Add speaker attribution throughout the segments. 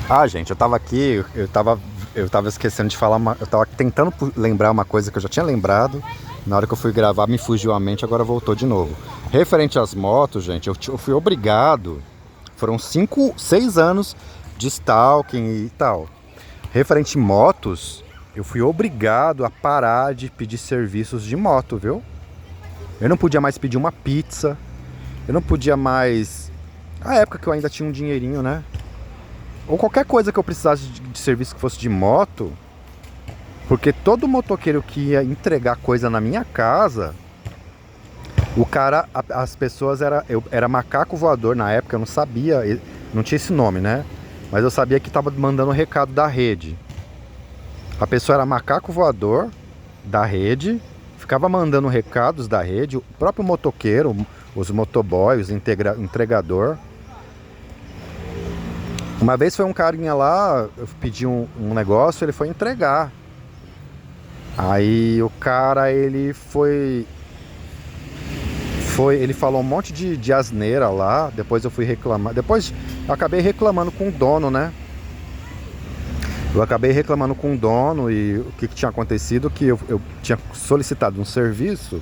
Speaker 1: Ah, gente, eu tava aqui, eu tava esquecendo de falar eu tava tentando lembrar uma coisa que eu já tinha lembrado. Na hora que eu fui gravar, me fugiu a mente, agora voltou de novo. Referente às motos, gente, eu fui obrigado. Foram 6 anos de stalking e tal. Referente a motos, eu fui obrigado a parar de pedir serviços de moto, viu? Eu não podia mais pedir uma pizza, eu não podia mais. A época que eu ainda tinha um dinheirinho, né? Ou qualquer coisa que eu precisasse de serviço que fosse de moto, porque todo motoqueiro que ia entregar coisa na minha casa, o cara, as pessoas era macaco voador na época, eu não sabia, não tinha esse nome, né? Mas eu sabia que tava mandando um recado da rede. A pessoa era macaco voador da rede, ficava mandando recados da rede, o próprio motoqueiro, os motoboys, entregador. Uma vez foi um carinha lá, eu pedi um negócio, ele foi entregar. Aí o cara, ele falou um monte de asneira lá, depois eu fui reclamar, depois eu acabei reclamando com o dono, né? Eu acabei reclamando com o dono e o que tinha acontecido, que eu tinha solicitado um serviço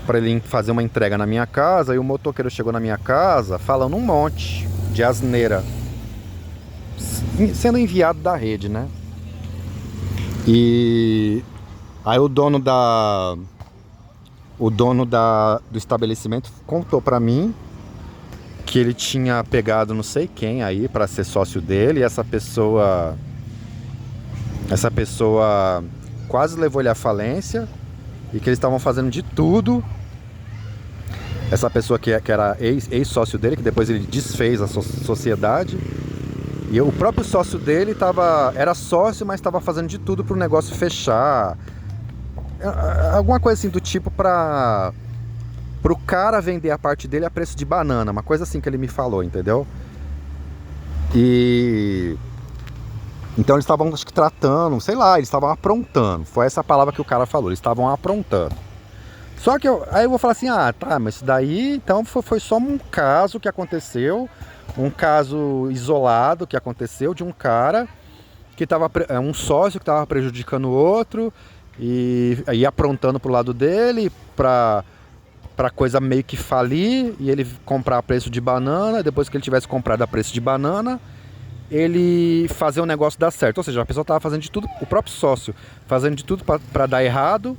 Speaker 1: para ele fazer uma entrega na minha casa, e o motoqueiro chegou na minha casa falando um monte de asneira, sendo enviado da rede, né? E aí do estabelecimento contou pra mim que ele tinha pegado não sei quem aí pra ser sócio dele, e essa pessoa quase levou ele à falência, e que eles estavam fazendo de tudo. Essa pessoa que era ex-sócio dele, que depois ele desfez a sociedade. E o próprio sócio dele era sócio, mas estava fazendo de tudo para o negócio fechar. Alguma coisa assim do tipo para o cara vender a parte dele a preço de banana. Uma coisa assim que ele me falou, entendeu? E então eles estavam, acho que, tratando, sei lá, eles estavam aprontando. Foi essa palavra que o cara falou, eles estavam aprontando. Só que aí eu vou falar assim, ah, tá, mas isso daí então foi só um caso que aconteceu, um caso isolado que aconteceu de um cara que tava, um sócio que estava prejudicando o outro e aí aprontando pro lado dele pra coisa meio que falir, e ele comprar a preço de banana, depois que ele tivesse comprado a preço de banana, ele fazer o negócio dar certo. Ou seja, a pessoa estava fazendo de tudo, o próprio sócio fazendo de tudo para dar errado,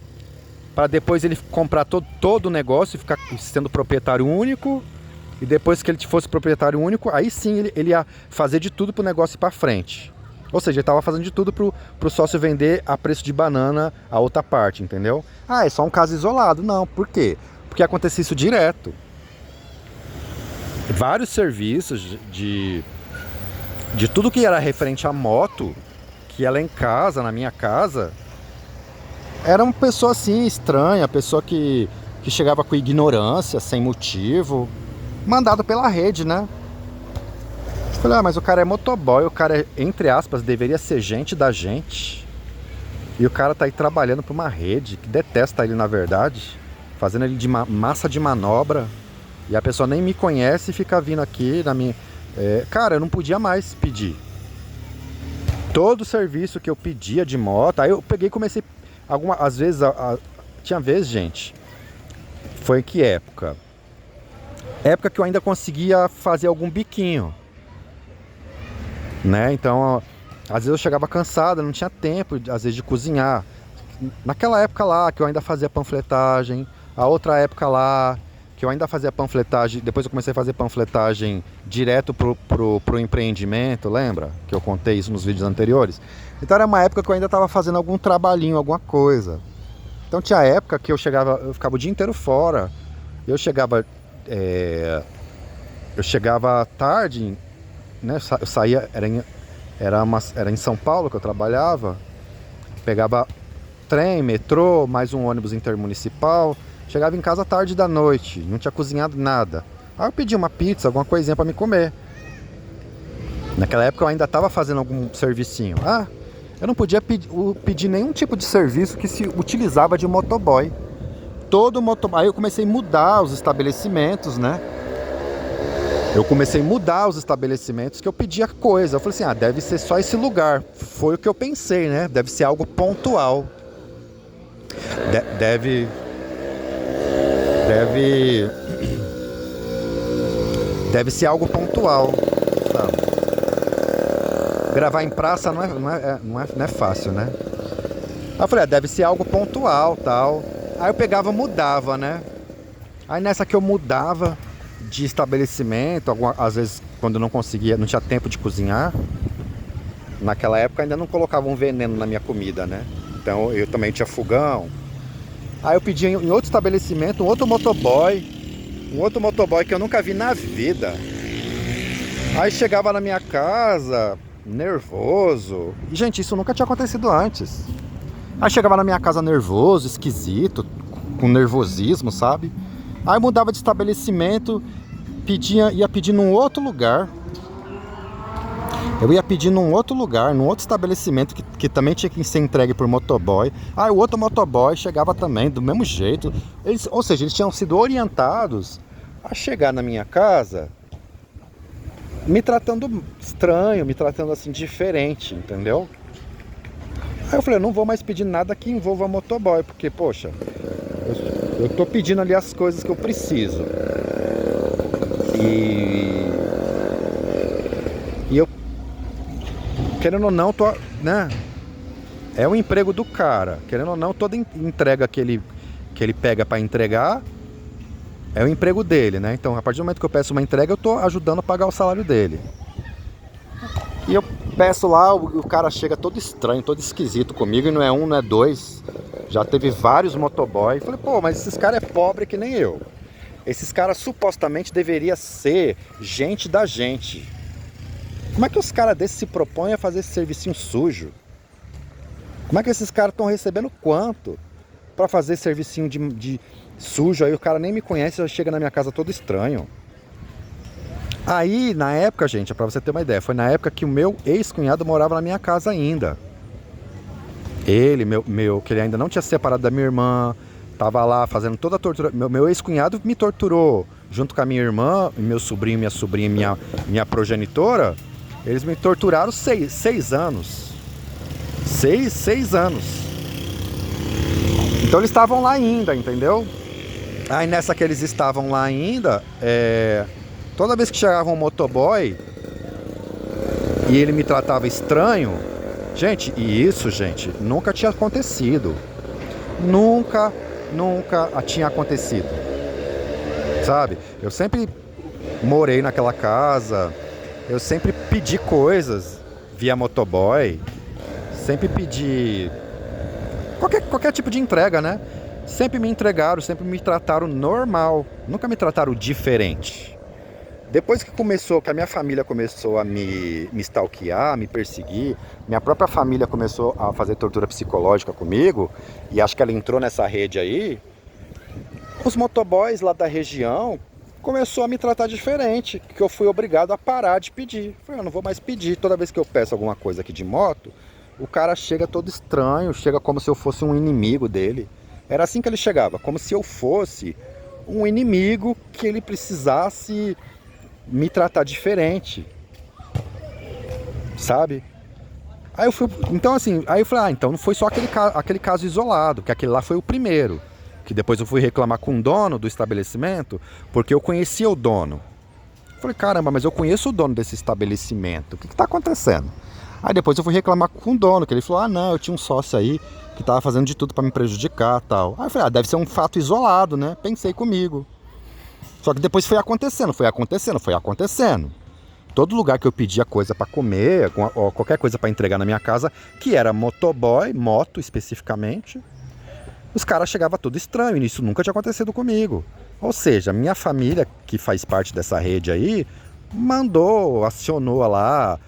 Speaker 1: para depois ele comprar todo o negócio e ficar sendo proprietário único. E depois que ele fosse proprietário único, aí sim ele ia fazer de tudo para o negócio ir para frente. Ou seja, ele estava fazendo de tudo pro sócio vender a preço de banana a outra parte, entendeu? Ah, é só um caso isolado. Não, por quê? Porque acontecia isso direto. Vários serviços de tudo que era referente à moto, que ia lá em casa, na minha casa, era uma pessoa assim, estranha, pessoa que chegava com ignorância, sem motivo, mandado pela rede, né? Eu falei, mas o cara é motoboy, o cara, entre aspas, deveria ser gente da gente. E o cara tá aí trabalhando pra uma rede que detesta ele, na verdade, fazendo ele de massa de manobra. E a pessoa nem me conhece e fica vindo aqui na minha... cara, eu não podia mais pedir. Todo o serviço que eu pedia de moto, aí eu peguei e comecei... às vezes, tinha vezes, gente, foi em que época? Época que eu ainda conseguia fazer algum biquinho, né? Então, às vezes eu chegava cansado, não tinha tempo, às vezes, de cozinhar. Naquela época lá, que eu ainda fazia panfletagem, a outra época lá, que eu ainda fazia panfletagem, depois eu comecei a fazer panfletagem direto pro empreendimento, lembra? Que eu contei isso nos vídeos anteriores. Então era uma época que eu ainda estava fazendo algum trabalhinho, alguma coisa. Então tinha época que eu ficava o dia inteiro fora. Eu chegava tarde, né? Eu saía, era em São Paulo que eu trabalhava. Pegava trem, metrô, mais um ônibus intermunicipal. Chegava em casa tarde da noite, não tinha cozinhado nada. Aí eu pedia uma pizza, alguma coisinha para me comer. Naquela época eu ainda estava fazendo algum servicinho. Eu não podia pedir nenhum tipo de serviço que se utilizava de motoboy. Todo motoboy. Aí eu comecei a mudar os estabelecimentos, né? eu comecei a mudar os estabelecimentos que eu pedia coisa. Eu falei assim, deve ser só esse lugar. Foi o que eu pensei, né? Deve ser algo pontual. Deve ser algo pontual, sabe? Gravar em praça não é fácil, né? Aí eu falei, deve ser algo pontual, tal. Aí eu pegava e mudava, né? Aí nessa que eu mudava de estabelecimento, às vezes quando eu não conseguia, não tinha tempo de cozinhar, naquela época ainda não colocavam veneno na minha comida, né? Então eu também tinha fogão. Aí eu pedia em outro estabelecimento, um outro motoboy que eu nunca vi na vida. Aí chegava na minha casa, nervoso. E, gente, isso nunca tinha acontecido antes. Aí chegava na minha casa nervoso, esquisito, com nervosismo, sabe? Aí mudava de estabelecimento, ia pedir num outro lugar. Eu ia pedir num outro lugar, num outro estabelecimento que também tinha que ser entregue por motoboy. Aí o outro motoboy chegava também do mesmo jeito. Ou seja, eles tinham sido orientados a chegar na minha casa me tratando estranho, me tratando assim diferente, entendeu? Aí eu falei, eu não vou mais pedir nada que envolva motoboy, porque, poxa, eu tô pedindo ali as coisas que eu preciso. E eu, querendo ou não, né? É o emprego do cara. Querendo ou não, toda entrega que ele pega para entregar é o emprego dele, né? Então, a partir do momento que eu peço uma entrega, eu tô ajudando a pagar o salário dele. E eu peço lá, o cara chega todo estranho, todo esquisito comigo, e não é um, não é dois. Já teve vários motoboys. Falei, pô, mas esses caras é pobre que nem eu. Esses caras supostamente deveriam ser gente da gente. Como é que os caras desses se propõem a fazer esse servicinho sujo? Como é que esses caras estão recebendo quanto pra fazer servicinho de sujo? Aí o cara nem me conhece, já chega na minha casa todo estranho. Aí, na época, gente, pra você ter uma ideia, foi na época que o meu ex-cunhado morava na minha casa ainda. Ele, que ele ainda não tinha se separado da minha irmã, tava lá fazendo toda a tortura. Meu ex-cunhado me torturou junto com a minha irmã, meu sobrinho, minha sobrinha, minha progenitora. Eles me torturaram 6 anos. 6 anos. Então eles estavam lá ainda, entendeu? Aí nessa que eles estavam lá ainda, toda vez que chegava um motoboy e ele me tratava estranho, gente, e isso, gente, nunca tinha acontecido. Nunca tinha acontecido. Sabe? Eu sempre morei naquela casa, eu sempre pedi coisas via motoboy, sempre pedi qualquer tipo de entrega, né? Sempre me entregaram, sempre me trataram normal, nunca me trataram diferente. Depois que a minha família começou a me stalkear, me perseguir, minha própria família começou a fazer tortura psicológica comigo, e acho que ela entrou nessa rede aí, os motoboys lá da região começou a me tratar diferente, que eu fui obrigado a parar de pedir. Falei, eu não vou mais pedir. Toda vez que eu peço alguma coisa aqui de moto, o cara chega todo estranho, chega como se eu fosse um inimigo dele. Era assim que ele chegava, como se eu fosse um inimigo que ele precisasse me tratar diferente, sabe? Aí eu fui, então assim, aí eu falei, então não foi só aquele caso isolado, que aquele lá foi o primeiro, que depois eu fui reclamar com o dono do estabelecimento, porque eu conhecia o dono. Falei, caramba, mas eu conheço o dono desse estabelecimento, o que está acontecendo? Aí depois eu fui reclamar com o dono, que ele falou, não, eu tinha um sócio aí que tava fazendo de tudo para me prejudicar e tal. Aí eu falei, deve ser um fato isolado, né? Pensei comigo. Só que depois foi acontecendo. Todo lugar que eu pedia coisa para comer, ou qualquer coisa para entregar na minha casa, que era motoboy, moto especificamente, os caras chegavam tudo estranho, e isso nunca tinha acontecido comigo. Ou seja, minha família, que faz parte dessa rede aí, acionou lá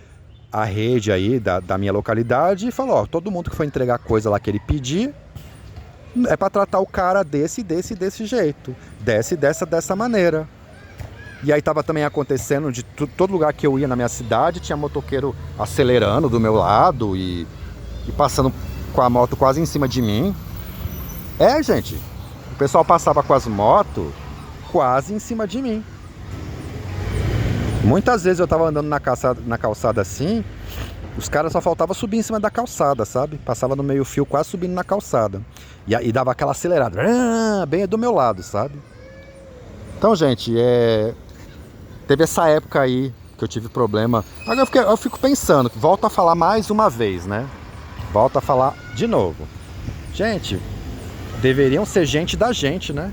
Speaker 1: a rede aí da minha localidade e falou, todo mundo que for entregar coisa lá que ele pedir, é para tratar o cara desse jeito, dessa maneira. E aí tava também acontecendo de todo lugar que eu ia na minha cidade, tinha motoqueiro acelerando do meu lado e passando com a moto quase em cima de mim. Gente, o pessoal passava com as motos quase em cima de mim. Muitas vezes eu tava andando na calçada assim, os caras só faltava subir em cima da calçada, sabe? Passava no meio fio quase subindo na calçada. E dava aquela acelerada, bem do meu lado, sabe? Então, gente, teve essa época aí que eu tive problema. Agora eu fico pensando, volto a falar mais uma vez, né? Volto a falar de novo. Gente, deveriam ser gente da gente, né?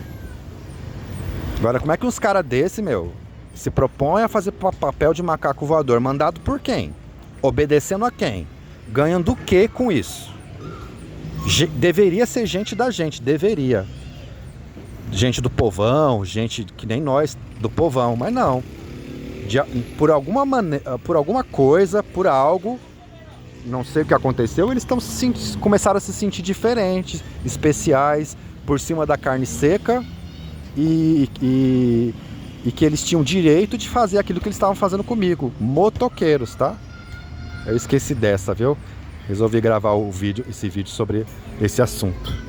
Speaker 1: Agora, como é que uns caras desse, meu, se propõem a fazer papel de macaco voador? Mandado por quem? Obedecendo a quem? Ganhando o que com isso? Deveria ser gente da gente, deveria. Gente do povão, gente que nem nós do povão, mas não. Por alguma maneira, por alguma coisa, por algo, não sei o que aconteceu, eles começaram a se sentir diferentes, especiais, por cima da carne seca e que eles tinham direito de fazer aquilo que eles estavam fazendo comigo. Motoqueiros, tá? Eu esqueci dessa, viu? Resolvi gravar esse vídeo sobre esse assunto.